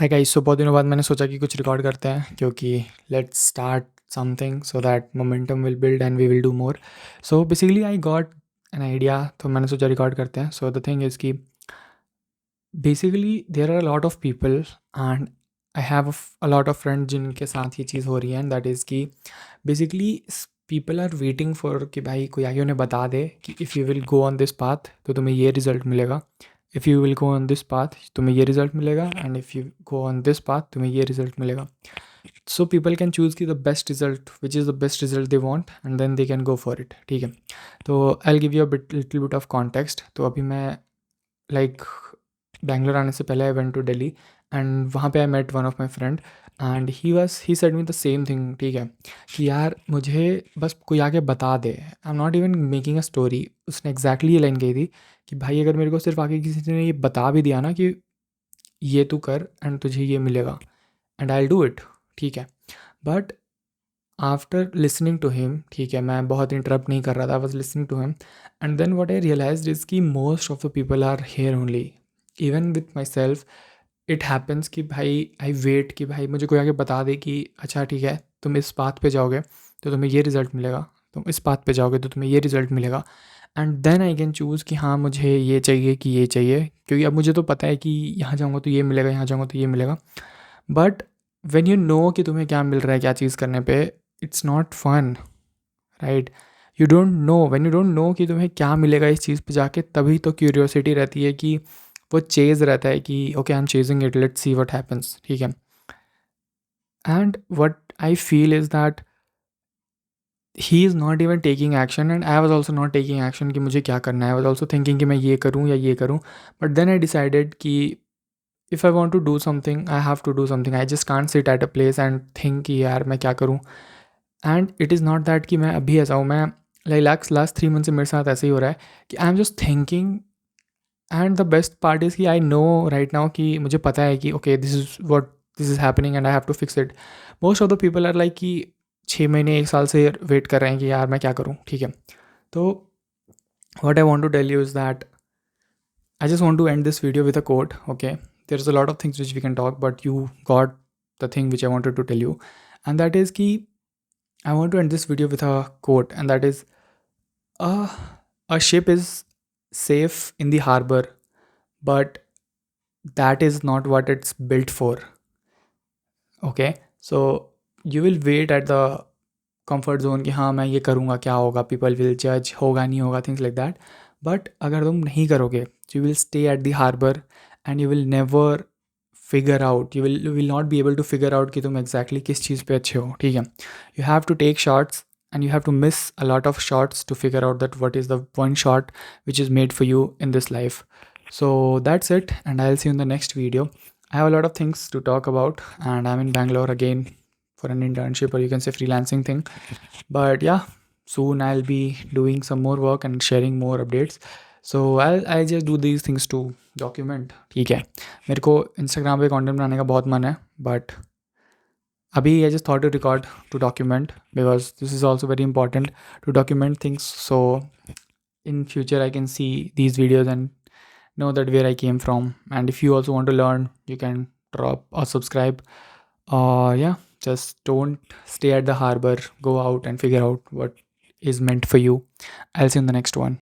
Hi guys, सो बहुत दिनों बाद मैंने सोचा कि कुछ रिकॉर्ड करते हैं क्योंकि let's start something so that momentum will build and we will do more. So basically I got an idea, तो मैंने सोचा रिकॉर्ड करते हैं। सो द थिंग इज़ कि basically there are a lot of people and I have a lot of friend जिनके साथ ये चीज़ हो रही है, एंड दैट इज़ कि basically people are waiting for कि भाई कोई आगे उन्हें बता दे कि if you will go on this path तो तुम्हें ये रिजल्ट मिलेगा, if you will go on this path तुम्हें ये रिजल्ट मिलेगा, and if you go on this path तुम्हें ये रिजल्ट मिलेगा। सो पीपल कैन चूज़ की the best result which is the best result they want and then they can go for it. ठीक है, तो I will give you a bit little bit of context. तो अभी मैं like Bangalore आने से पहले I went to Delhi and वहाँ पे I met one of my friend and he said me the same thing. ठीक है, कि यार मुझे बस कोई आके बता दे, I am not even making a story. उसने एग्जैक्टली ये लाइन कही थी कि भाई अगर मेरे को सिर्फ आके किसी ने ये बता भी दिया ना कि ये तू कर एंड तुझे ये मिलेगा and I will do it. ठीक है, but after listening to him, ठीक है, मैं बहुत इंटरप्ट नहीं कर रहा था, I was listening to him and then what I realise is कि most of the people are here only. Even with myself it happens कि भाई आई वेट कि भाई मुझे कोई आके बता दे कि अच्छा ठीक है तुम इस पाथ पे जाओगे तो तुम्हें ये रिज़ल्ट मिलेगा, तुम इस पाथ पे जाओगे तो तुम्हें ये रिज़ल्ट मिलेगा, and then I can choose कि हाँ मुझे ये चाहिए कि ये चाहिए, क्योंकि अब मुझे तो पता है कि यहाँ जाऊँगा तो ये मिलेगा, यहाँ जाऊँगा तो ये मिलेगा। बट वेन यू नो कि तुम्हें क्या मिल रहा है क्या चीज़ करने पे, it's not fun, right? You don't know, when you don't know कि तुम्हें क्या मिलेगा इस चीज़ पे जाके, तभी तो क्यूरियोसिटी रहती है कि वो चेज़ रहता है कि okay I am chasing it, let's see what happens. ठीक है, and what I feel is that he is not even taking action and I was also not taking action कि मुझे क्या करना है। आई वॉज ऑल्सो थिंकिंग कि मैं ये करूँ या ये करूँ, बट देन आई डिसाइडेड कि if I want to do something I have to do something, I just can't sit at a place and think कि यार मैं क्या करूँ। And it is not that कि मैं अभी ऐसा हूँ, मैं लाइक लास्ट 3 मंथ से मेरे साथ ऐसे ही हो रहा है कि I am just thinking, and the best part is कि आई नो राइट नाउ कि मुझे पता है कि okay this is happening and I have to fix it. Most of the people are like कि 6 महीने 1 साल से वेट कर रहे हैं कि यार मैं क्या करूँ। ठीक है, तो what I want to tell you is that I just want to end this video with a quote. Okay, there's a lot of things which we can talk, but you got the thing which I wanted to tell you, and that is ki I want to end this video with a quote, and that is a a ship is safe in the harbor, but that is not what it's built for. Okay, so you will wait at the comfort zone कि हाँ मैं ये करूँगा क्या होगा, people will जज, होगा नहीं होगा, थिंग्स लाइक दैट। बट अगर तुम नहीं करोगे you will stay at the harbour and you will never figure out, you will not be able to figure out कि तुम एग्जैक्टली किस चीज़ पे अच्छे हो। ठीक है, you have to take shots and you have to miss a lot of shots to figure out that what is the one shot which is made for you in this life. So that's it, and I'll see you in the next video. I have a lot of things to talk about, and I'm in Bangalore again for an internship, or you can say freelancing thing. But yeah, soon I'll be doing some more work and sharing more updates. So I just do these things to document. ठीक है, मेरे को Instagram पे content बनाने का बहुत मन है, but अभी I just thought to record to document because this is also very important to document things. So in future I can see these videos and know that where I came from. And if you also want to learn, you can drop or subscribe. Yeah, just don't stay at the harbor. Go out and figure out what is meant for you. I'll see you in the next one.